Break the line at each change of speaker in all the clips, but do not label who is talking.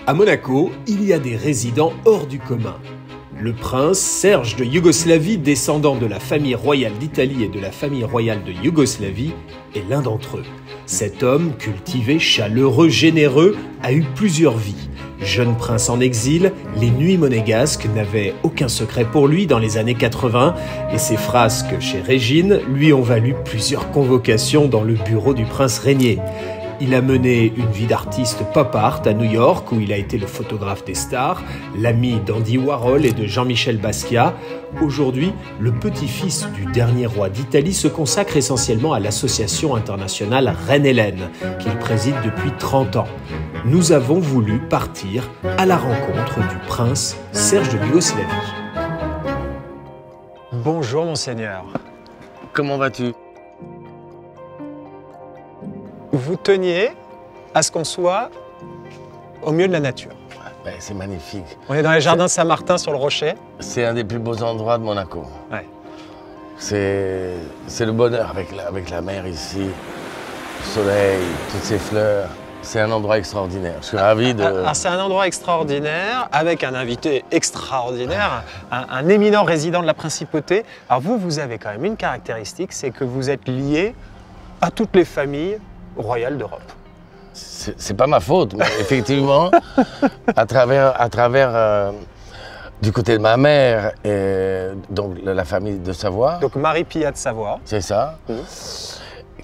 À Monaco, il y a des résidents hors du commun. Le prince Serge de Yougoslavie, descendant de la famille royale d'Italie et de la famille royale de Yougoslavie, est l'un d'entre eux. Cet homme, cultivé, chaleureux, généreux, a eu plusieurs vies. Jeune prince en exil, les nuits monégasques n'avaient aucun secret pour lui dans les années 80 et ses frasques chez Régine lui ont valu plusieurs convocations dans le bureau du prince régnier. Il a mené une vie d'artiste pop art à New York où il a été le photographe des stars, l'ami d'Andy Warhol et de Jean-Michel Basquiat. Aujourd'hui, le petit-fils du dernier roi d'Italie se consacre essentiellement à l'association internationale Reine-Hélène, qu'il préside depuis 30 ans. Nous avons voulu partir à la rencontre du prince Serge de Yougoslavie.
Bonjour monseigneur.
Comment vas-tu?
Vous teniez à ce qu'on soit au milieu de la nature.
Ben, c'est magnifique.
On est dans les jardins de Saint-Martin sur le Rocher.
C'est un des plus beaux endroits de Monaco.
Ouais.
C'est le bonheur avec la mer ici, le soleil, toutes ces fleurs. C'est un endroit extraordinaire. Je suis ravi de...
C'est un endroit extraordinaire avec un invité extraordinaire, un éminent résident de la principauté. Alors vous avez quand même une caractéristique, c'est que vous êtes lié à toutes les familles royales d'Europe.
C'est pas ma faute, mais effectivement, à travers du côté de ma mère, et donc la famille de Savoie.
Donc Marie-Pia de Savoie.
C'est ça.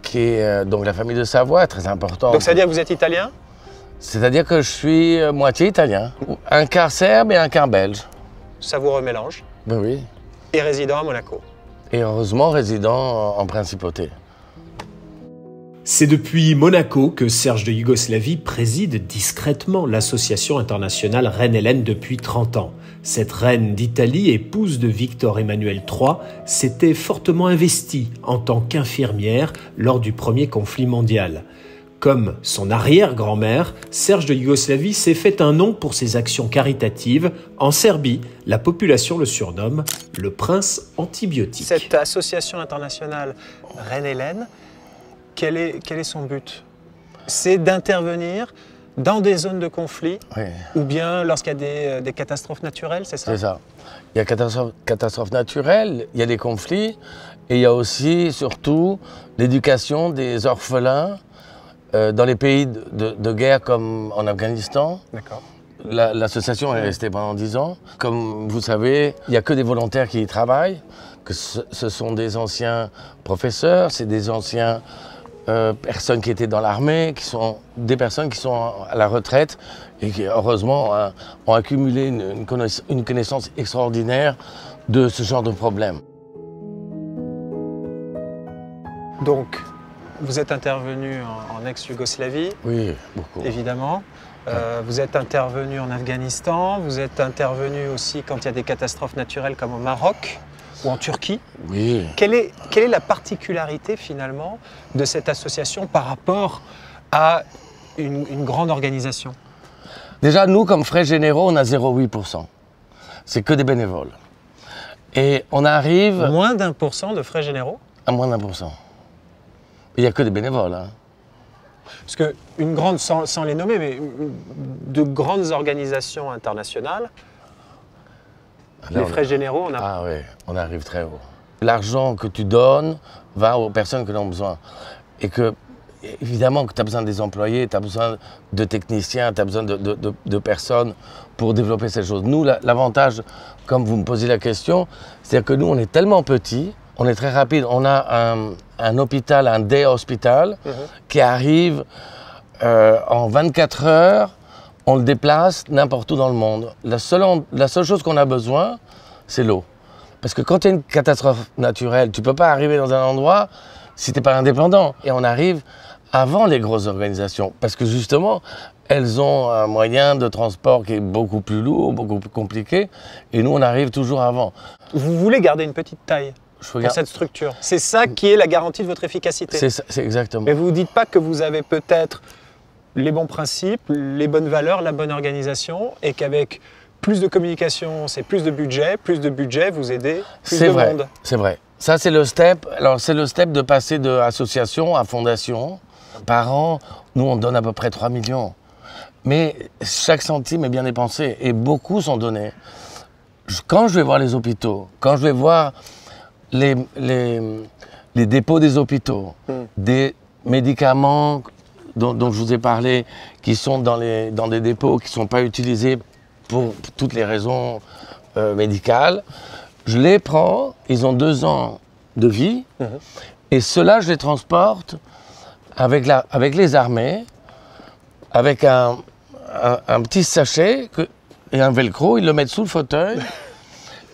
Qui est donc la famille de Savoie, très importante.
Donc c'est-à-dire que vous êtes italien?
C'est-à-dire que je suis moitié italien. Un quart serbe et un quart belge.
Savoureux mélange.
Ben oui.
Et résident à Monaco.
Et heureusement résident en principauté.
C'est depuis Monaco que Serge de Yougoslavie préside discrètement l'association internationale Reine-Hélène depuis 30 ans. Cette reine d'Italie, épouse de Victor Emmanuel III, s'était fortement investie en tant qu'infirmière lors du premier conflit mondial. Comme son arrière-grand-mère, Serge de Yougoslavie s'est fait un nom pour ses actions caritatives. En Serbie, la population le surnomme le prince antibiotique.
Cette association internationale Reine-Hélène, quel est son but? C'est d'intervenir dans des zones de conflit,
Oui.
Ou bien lorsqu'il y a des catastrophes naturelles, c'est ça?
C'est ça. Il y a catastrophes naturelles, il y a des conflits, et il y a aussi, surtout, l'éducation des orphelins dans les pays de guerre comme en Afghanistan.
D'accord.
L'association est restée pendant 10 ans. Comme vous savez, il n'y a que des volontaires qui y travaillent, que ce sont des anciens professeurs, c'est des anciens personnes qui étaient dans l'armée, qui sont des personnes qui sont à la retraite et qui, heureusement, ont accumulé une connaissance extraordinaire de ce genre de problème.
Donc, vous êtes intervenu en ex-Yougoslavie,
Oui, beaucoup.
évidemment. Vous êtes intervenu en Afghanistan, vous êtes intervenu aussi quand il y a des catastrophes naturelles comme au Maroc ou en Turquie.
Oui.
Quelle est la particularité finalement de cette association par rapport à une grande organisation?
Déjà, nous, comme frais généraux, on a 0,8%. C'est que des bénévoles. Et on arrive
Moins d'1% de frais généraux?
à moins d'1%. Il n'y a que des bénévoles. Hein.
Parce que une grande, sans les nommer, mais de grandes organisations internationales,
Là,
les frais généraux,
Ah oui, on arrive très haut. L'argent que tu donnes va aux personnes qui en ont besoin. Et que, évidemment, que tu as besoin des employés, tu as besoin de techniciens, tu as besoin de personnes pour développer ces choses. Nous, l'avantage, comme vous me posez la question, c'est que nous, on est tellement petits, on est très rapide. On a un hôpital, un day hospital, qui arrive en 24 heures. On le déplace n'importe où dans le monde. La seule chose qu'on a besoin, c'est l'eau. Parce que quand il y a une catastrophe naturelle, tu ne peux pas arriver dans un endroit si tu n'es pas indépendant. Et on arrive avant les grosses organisations. Parce que justement, elles ont un moyen de transport qui est beaucoup plus lourd, beaucoup plus compliqué. Et nous, on arrive toujours avant.
Vous voulez garder une petite taille pour cette structure. C'est ça qui est la garantie de votre efficacité.
C'est exactement.
Mais vous ne vous dites pas que vous avez peut-être les bons principes, les bonnes valeurs, la bonne organisation, et qu'avec plus de communication, c'est plus de budget, vous aidez plus de monde.
C'est vrai. Ça, c'est le step. Alors, c'est le step de passer de association à fondation. Par an, nous, on donne à peu près 3 millions. Mais chaque centime est bien dépensé et beaucoup sont donnés. Quand je vais voir les hôpitaux, quand je vais voir les dépôts des hôpitaux, des médicaments dont je vous ai parlé, qui sont dans des dépôts qui ne sont pas utilisés pour toutes les raisons médicales, je les prends, ils ont 2 ans de vie, et ceux-là, je les transporte avec les armées, avec un petit sachet et un velcro, ils le mettent sous le fauteuil,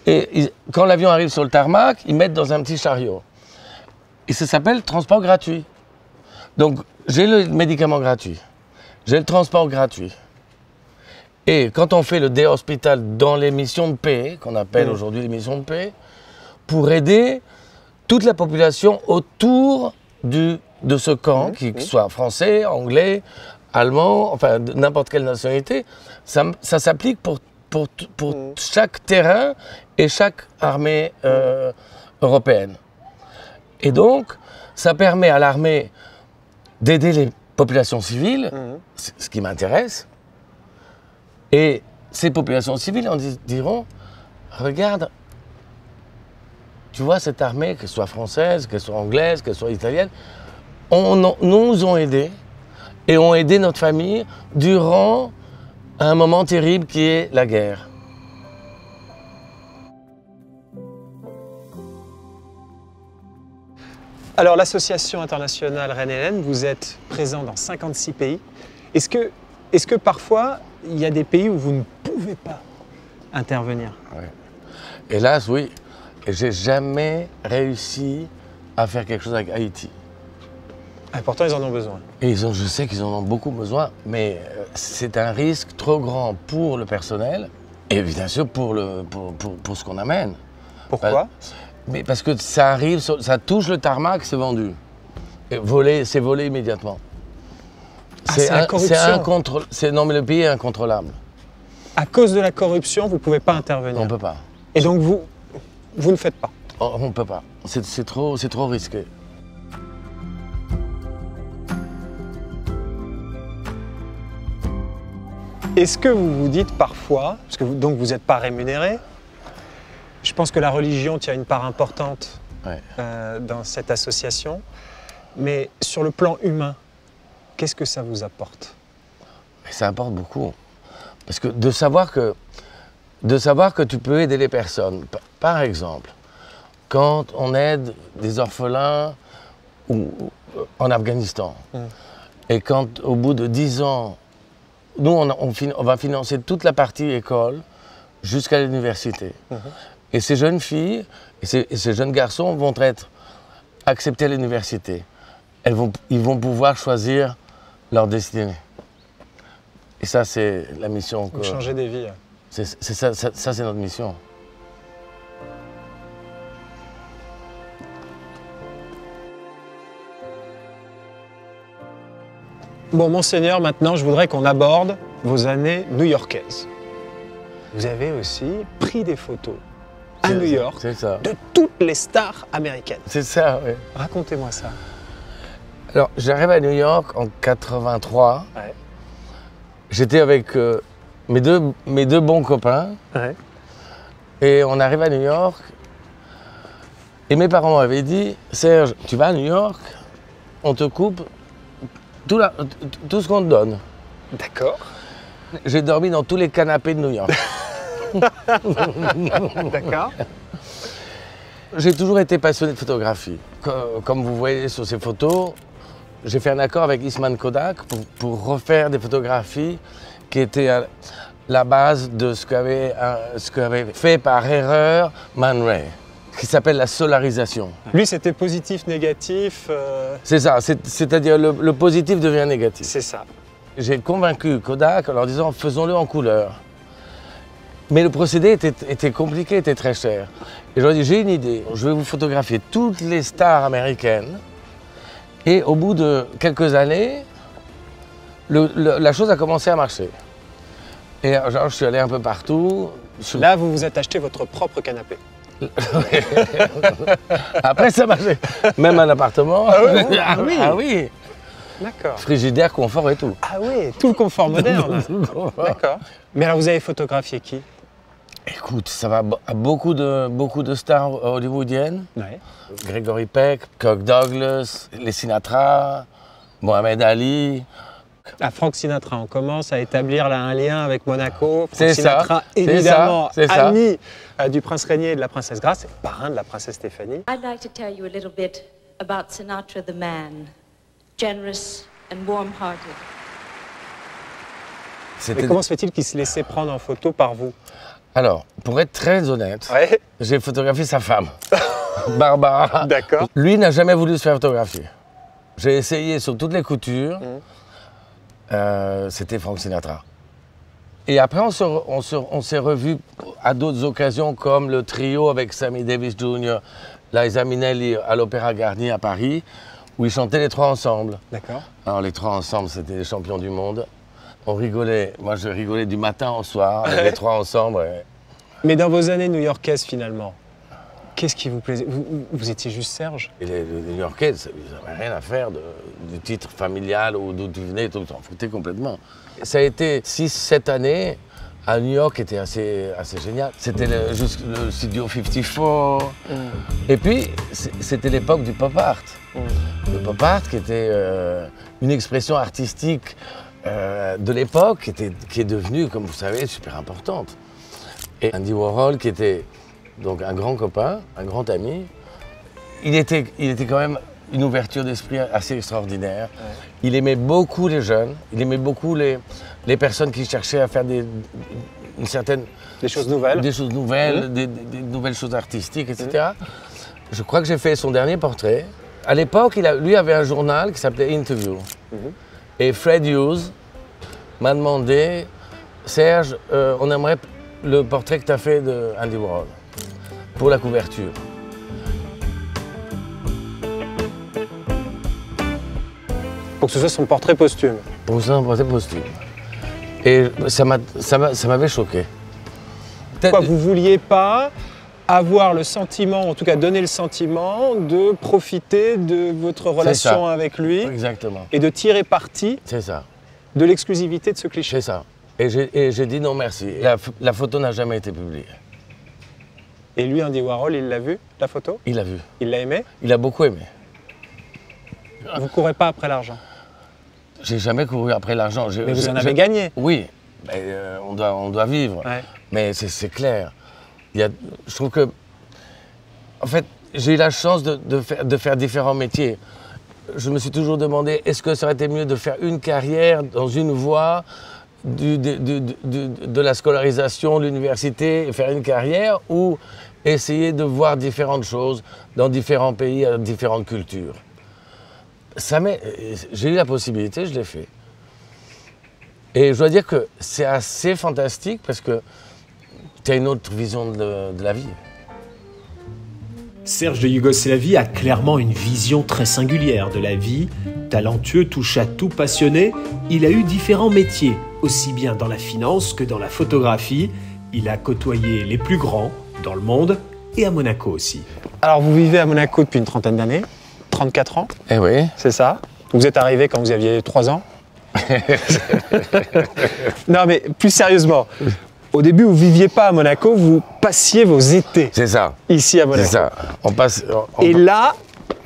et quand l'avion arrive sur le tarmac, ils mettent dans un petit chariot. Et ça s'appelle transport gratuit. Donc, j'ai le médicament gratuit, j'ai le transport gratuit. Et quand on fait le Day Hospital dans les missions de paix, qu'on appelle aujourd'hui les missions de paix, pour aider toute la population autour de ce camp, qu'il soit français, anglais, allemand, enfin n'importe quelle nationalité, ça s'applique pour chaque terrain et chaque armée européenne. Et donc, ça permet à l'armée d'aider les populations civiles, ce qui m'intéresse. Et ces populations civiles en diront, regarde, tu vois cette armée, qu'elle soit française, qu'elle soit anglaise, qu'elle soit italienne, nous ont aidés et ont aidé notre famille durant un moment terrible qui est la guerre.
Alors l'association internationale Reine-Hélène, vous êtes présent dans 56 pays. Est-ce que parfois, il y a des pays où vous ne pouvez pas intervenir?
Ouais. Hélas, oui. Et j'ai jamais réussi à faire quelque chose avec Haïti.
Et pourtant, ils en ont besoin.
Et je sais qu'ils en ont beaucoup besoin, mais c'est un risque trop grand pour le personnel et bien sûr pour ce qu'on amène.
Pourquoi?
Mais parce que ça arrive, ça touche le tarmac, c'est vendu. C'est volé immédiatement.
C'est la corruption.
Non, mais le pays est incontrôlable.
À cause de la corruption, vous ne pouvez pas intervenir.
On ne peut pas.
Et donc vous ne faites pas?
On ne peut pas. C'est trop risqué.
Est-ce que vous vous dites parfois, parce que donc vous n'êtes pas rémunéré, je pense que la religion tient une part importante dans cette association, mais sur le plan humain, qu'est-ce que ça vous apporte?
Ça apporte beaucoup. Parce que de savoir que tu peux aider les personnes. Par exemple, quand on aide des orphelins en Afghanistan, et quand au bout de 10 ans, nous on va financer toute la partie école jusqu'à l'université. Et ces jeunes filles et ces jeunes garçons vont être acceptés à l'université. Ils vont pouvoir choisir leur destinée. Et ça, c'est la mission.
Changer des vies.
Ça, c'est notre mission.
Bon, Monseigneur, maintenant, je voudrais qu'on aborde vos années new-yorkaises. Vous avez aussi pris des photos à New York de toutes les stars américaines.
C'est ça, oui.
Racontez-moi ça.
Alors, j'arrive à New York en 83.
Ouais.
J'étais avec mes deux bons copains.
Ouais.
Et on arrive à New York. Et mes parents m'avaient dit, Serge, tu vas à New York, on te coupe tout ce qu'on te donne.
D'accord.
J'ai dormi dans tous les canapés de New York.
D'accord.
J'ai toujours été passionné de photographie. Comme vous voyez sur ces photos, j'ai fait un accord avec Eastman Kodak pour refaire des photographies qui étaient à la base de ce qu'avait fait par erreur Man Ray, qui s'appelle la solarisation.
Lui, c'était positif, négatif.
C'est ça, c'est-à-dire le positif devient négatif.
C'est ça.
J'ai convaincu Kodak en leur disant faisons-le en couleur. Mais le procédé était compliqué, était très cher. Et je leur ai dit j'ai une idée, je vais vous photographier toutes les stars américaines. Et au bout de quelques années, la chose a commencé à marcher. Et genre, je suis allé un peu partout.
Là, vous vous êtes acheté votre propre canapé.
Après, ça marchait. Même un appartement.
Ah oui,
ah oui.
D'accord.
Frigidaire, confort et tout.
Ah oui, tout le confort moderne.
Tout le confort.
D'accord. Mais alors vous avez photographié qui?
Écoute, ça va à beaucoup de stars hollywoodiennes.
Ouais.
Gregory Peck, Kirk Douglas, les Sinatra, Mohamed Ali.
Ah, Frank Sinatra, on commence à établir là un lien avec Monaco. Frank
C'est
Sinatra,
ça, c'est
évidemment,
ça, c'est ça.
ami du prince régnier et de la princesse Grace, et parrain de la princesse Stéphanie.
I'd like to tell you a little bit about Sinatra the man, generous and warm-hearted.
Mais comment se fait-il qu'il se laissait prendre en photo par vous?
Alors, pour être très honnête,
Ouais.
j'ai photographié sa femme, Barbara.
D'accord.
Lui n'a jamais voulu se faire photographier. J'ai essayé sur toutes les coutures. C'était Frank Sinatra. Et après, on s'est revus à d'autres occasions, comme le trio avec Sammy Davis Jr., Liza Minnelli à l'Opéra Garnier à Paris, où ils chantaient les trois ensemble.
D'accord.
Alors les trois ensemble, c'était les champions du monde. On rigolait, moi je rigolais du matin au soir, avec les trois ensemble. Ouais.
Mais dans vos années new-yorkaises, finalement, qu'est-ce qui vous plaisait? Vous étiez juste Serge?
Et les New-Yorkais, ils n'avaient rien à faire du titre familial ou d'où tu venais, tout le temps, foutais complètement. Ça a été 6-7 années à New York, qui était assez génial. C'était le studio 54. Et puis, c'était l'époque du pop art. Le pop art qui était une expression artistique de l'époque, qui est devenue, comme vous savez, super importante. Et Andy Warhol, qui était donc un grand copain, un grand ami, il était quand même une ouverture d'esprit assez extraordinaire. Ouais. Il aimait beaucoup les jeunes, il aimait beaucoup les personnes qui cherchaient à faire des
choses nouvelles,
des nouvelles choses artistiques, etc. Je crois que j'ai fait son dernier portrait. À l'époque, lui avait un journal qui s'appelait Interview. Et Fred Hughes m'a demandé, Serge, on aimerait le portrait que tu as fait de Andy Warhol pour la couverture.
Pour que ce soit son portrait posthume.
Pour que ce soit son portrait posthume. Et ça m'avait choqué.
Pourquoi vous ne vouliez pas avoir le sentiment, en tout cas donner le sentiment, de profiter de votre relation avec lui?
Exactement.
Et de tirer parti de l'exclusivité de ce cliché?
C'est ça. Et j'ai dit non merci. La photo n'a jamais été publiée.
Et lui, Andy Warhol, il l'a vu, la photo?
Il l'a vu.
Il l'a aimé?
Il a beaucoup aimé.
Vous ne courez pas après l'argent?
J'ai jamais couru après l'argent.
Mais vous en avez gagné?
Oui, mais, on doit vivre. Ouais. Mais c'est clair. Je trouve que, en fait, j'ai eu la chance de faire différents métiers. Je me suis toujours demandé, est-ce que ça aurait été mieux de faire une carrière dans une voie de la scolarisation, de l'université, et faire une carrière, ou essayer de voir différentes choses dans différents pays, dans différentes cultures. J'ai eu la possibilité, je l'ai fait. Et je dois dire que c'est assez fantastique parce que tu as une autre vision de la vie.
Serge de Yougoslavie a clairement une vision très singulière de la vie. Talentueux, touche-à-tout, passionné, il a eu différents métiers, aussi bien dans la finance que dans la photographie. Il a côtoyé les plus grands dans le monde et à Monaco aussi.
Alors vous vivez à Monaco depuis une trentaine d'années, 34 ans?
Eh oui.
C'est ça? Vous êtes arrivé quand vous aviez 3 ans? Non mais plus sérieusement, au début vous ne viviez pas à Monaco, vous passiez vos étés.
C'est ça.
Ici à Monaco.
C'est ça.
Et là,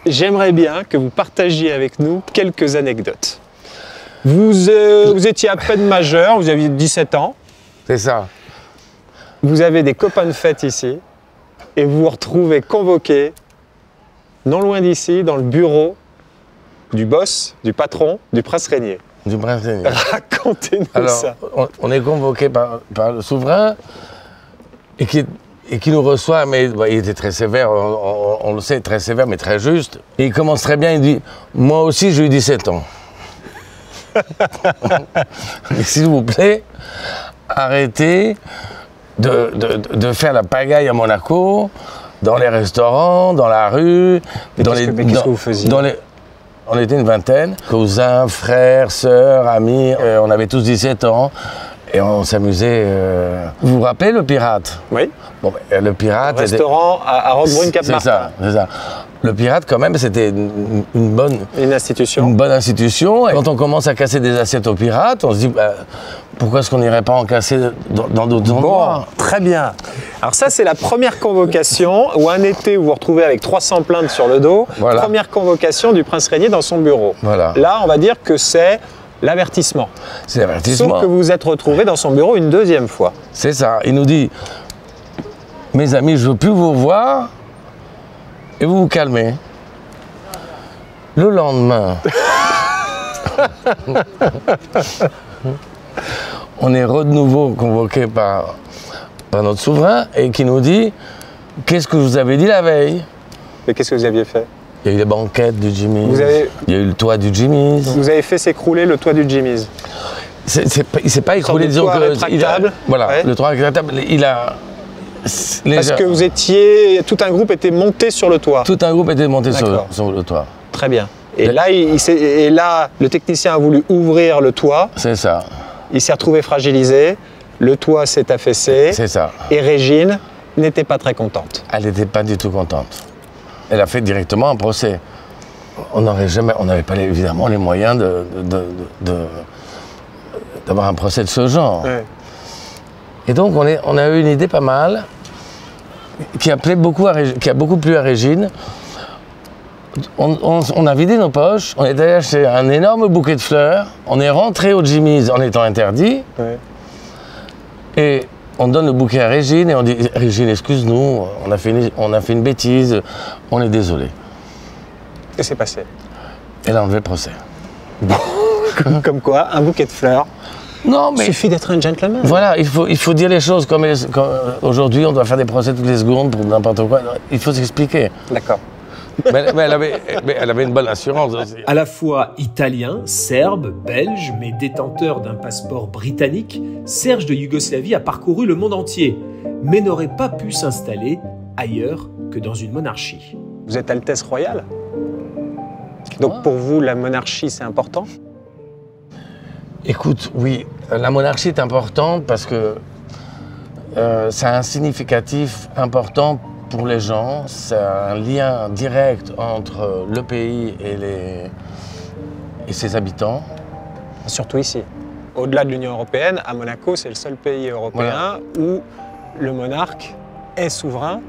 j'aimerais bien que vous partagiez avec nous quelques anecdotes. Vous étiez à peine majeur, vous aviez 17 ans.
C'est ça.
Vous avez des copains de fête ici et vous vous retrouvez convoqué, non loin d'ici, dans le bureau du boss, du patron, du prince régnier.
Du prince régnier.
Racontez-nous ça.
On est convoqué par le souverain et qui nous reçoit, mais il était très sévère, on le sait, très sévère, mais très juste. Et il commence très bien, il dit « Moi aussi, j'ai eu 17 ans. » Mais s'il vous plaît, arrêtez de faire la pagaille à Monaco, dans les restaurants, dans la rue.
Qu'est-ce que vous faisiez?
On était une vingtaine, cousins, frères, sœurs, amis, on avait tous 17 ans. Et on s'amusait. Vous vous rappelez le pirate?
Oui.
Bon, le pirate.
Restaurant à Roquebrune Cap Martin.
C'est ça. Le pirate, quand même, c'était une bonne
institution.
Une bonne institution. Et quand on commence à casser des assiettes aux pirates, on se dit bah, pourquoi est-ce qu'on n'irait pas en casser dans d'autres endroits?
Très bien. Alors ça, c'est la première convocation où un été où vous vous retrouvez avec 300 plaintes sur le dos.
Voilà.
Première convocation du prince Régnier dans son bureau.
Voilà.
Là, on va dire que c'est l'avertissement.
C'est l'avertissement.
Sauf que vous vous êtes retrouvé dans son bureau une deuxième fois.
C'est ça. Il nous dit mes amis, je ne veux plus vous voir et vous vous calmez. Le lendemain, on est de nouveau convoqué par notre souverain et qui nous dit qu'est-ce que je vous avais dit la veille?
Mais qu'est-ce que vous aviez fait?
Il y a eu les banquettes du Jimmy's, il y a eu le toit du Jimmy's.
Vous avez fait s'écrouler le toit du Jimmy's.
Il ne s'est pas écroulé, disons que...
rétractable.
Voilà,
Ouais.
le toit rétractable, il a...
Parce que vous étiez... Tout un groupe était monté sur le toit.
Tout un groupe était monté
D'accord.
sur le toit.
Très bien. Et là, le technicien a voulu ouvrir le toit.
C'est ça.
Il s'est retrouvé fragilisé. Le toit s'est affaissé.
C'est ça.
Et Régine n'était pas très contente.
Elle n'était pas du tout contente. Elle a fait directement un procès. On n'avait pas évidemment les moyens d'avoir un procès de ce genre.
Ouais.
Et donc on a eu une idée pas mal qui a beaucoup plu à Régine. On a vidé nos poches, on est allé acheter un énorme bouquet de fleurs, on est rentré au Jimmy's en étant interdit.
Ouais.
Et on donne le bouquet à Régine et on dit « Régine, excuse-nous, on a fait une bêtise, on est désolé. »
Qu'est-ce qui s'est passé?
Elle a enlevé le procès.
Comme quoi, un bouquet de fleurs.
Non,
Il
mais
suffit d'être un gentleman.
voilà, il faut dire les choses comme aujourd'hui, on doit faire des procès toutes les secondes pour n'importe quoi. Il faut s'expliquer.
D'accord.
Mais elle avait une bonne assurance aussi.
À la fois italien, serbe, belge, mais détenteur d'un passeport britannique, Serge de Yougoslavie a parcouru le monde entier, mais n'aurait pas pu s'installer ailleurs que dans une monarchie.
Vous êtes Altesse royale. Donc pour vous, la monarchie, c'est important?
Écoute, oui, la monarchie est importante parce que ça a un significatif important pour les gens. C'est un lien direct entre le pays et ses habitants.
Surtout ici. Au-delà de l'Union européenne, à Monaco, c'est le seul pays européen où le monarque est souverain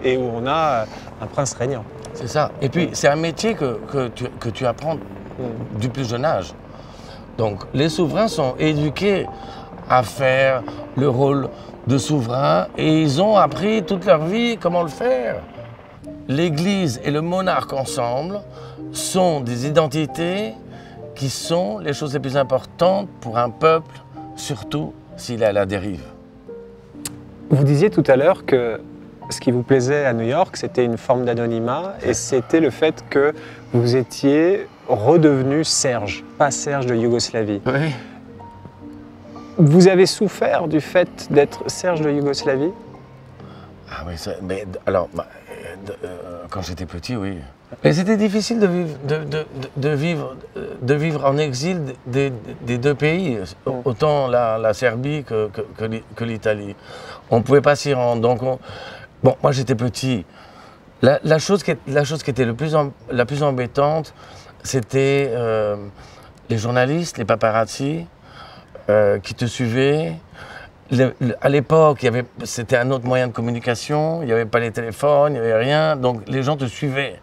et où on a un prince régnant.
C'est ça. Et puis, c'est un métier que tu apprends du plus jeune âge. Donc, les souverains sont éduqués à faire le rôle de souverain et ils ont appris toute leur vie comment le faire. L'Église et le monarque ensemble sont des identités qui sont les choses les plus importantes pour un peuple, surtout s'il est à la dérive.
Vous disiez tout à l'heure que ce qui vous plaisait à New York, c'était une forme d'anonymat et c'était le fait que vous étiez redevenu Serge, pas Serge de Yougoslavie.
Oui.
Vous avez souffert du fait d'être Serge de Yougoslavie?
Ah oui, mais alors, quand j'étais petit, oui. Mais c'était difficile de vivre en exil des deux pays, autant la Serbie que l'Italie. On ne pouvait pas s'y rendre. Donc bon, moi j'étais petit. La chose qui était la plus embêtante, c'était les journalistes, les paparazzis qui te suivaient. À l'époque, c'était un autre moyen de communication, il n'y avait pas les téléphones, il n'y avait rien, donc les gens te suivaient.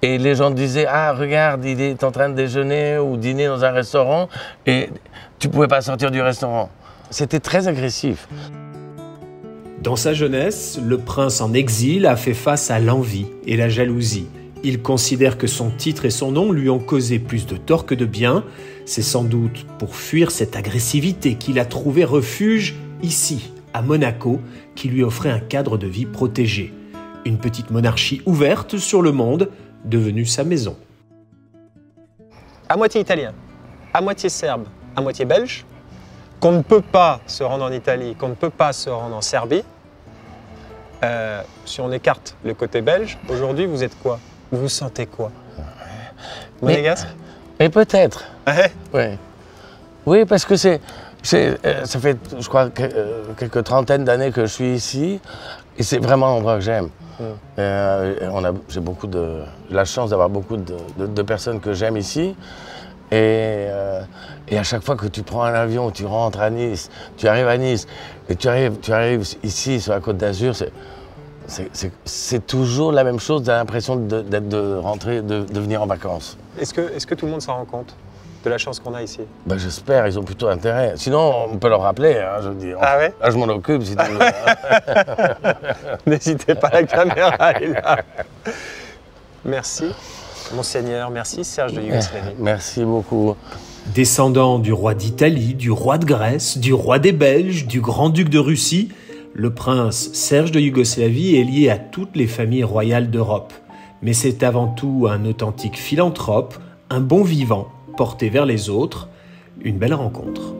Et les gens te disaient « Ah, regarde, il est en train de déjeuner ou dîner dans un restaurant » et tu ne pouvais pas sortir du restaurant. C'était très agressif.
Dans sa jeunesse, le prince en exil a fait face à l'envie et la jalousie. Il considère que son titre et son nom lui ont causé plus de tort que de bien. C'est sans doute pour fuir cette agressivité qu'il a trouvé refuge ici, à Monaco, qui lui offrait un cadre de vie protégé. Une petite monarchie ouverte sur le monde, devenue sa maison.
À moitié italien, à moitié serbe, à moitié belge, qu'on ne peut pas se rendre en Italie, qu'on ne peut pas se rendre en Serbie. Si on écarte le côté belge, aujourd'hui vous êtes quoi? Vous vous sentez quoi? Monégasque?
Mais peut-être.
Ouais.
Ouais. Oui, parce que Ça fait, je crois, quelques trentaines d'années que je suis ici, et c'est vraiment un endroit que j'aime. J'ai la chance d'avoir beaucoup de personnes que j'aime ici. Et à chaque fois que tu prends un avion, tu rentres à Nice, tu arrives à Nice, et tu arrives ici, sur la Côte d'Azur, c'est toujours la même chose, tu as l'impression de venir en vacances.
Est-ce que tout le monde s'en rend compte de la chance qu'on a ici?
Ben, j'espère, ils ont plutôt intérêt. Sinon, on peut leur rappeler, hein, je veux dire.
Ah ouais?
Là, je m'en occupe, si tu veux.
N'hésitez pas, la caméra est là. Merci, Monseigneur, merci Serge de Yougoslavie.
Merci beaucoup.
Descendant du roi d'Italie, du roi de Grèce, du roi des Belges, du grand-duc de Russie, le prince Serge de Yougoslavie est lié à toutes les familles royales d'Europe. Mais c'est avant tout un authentique philanthrope, un bon vivant, porté vers les autres, une belle rencontre.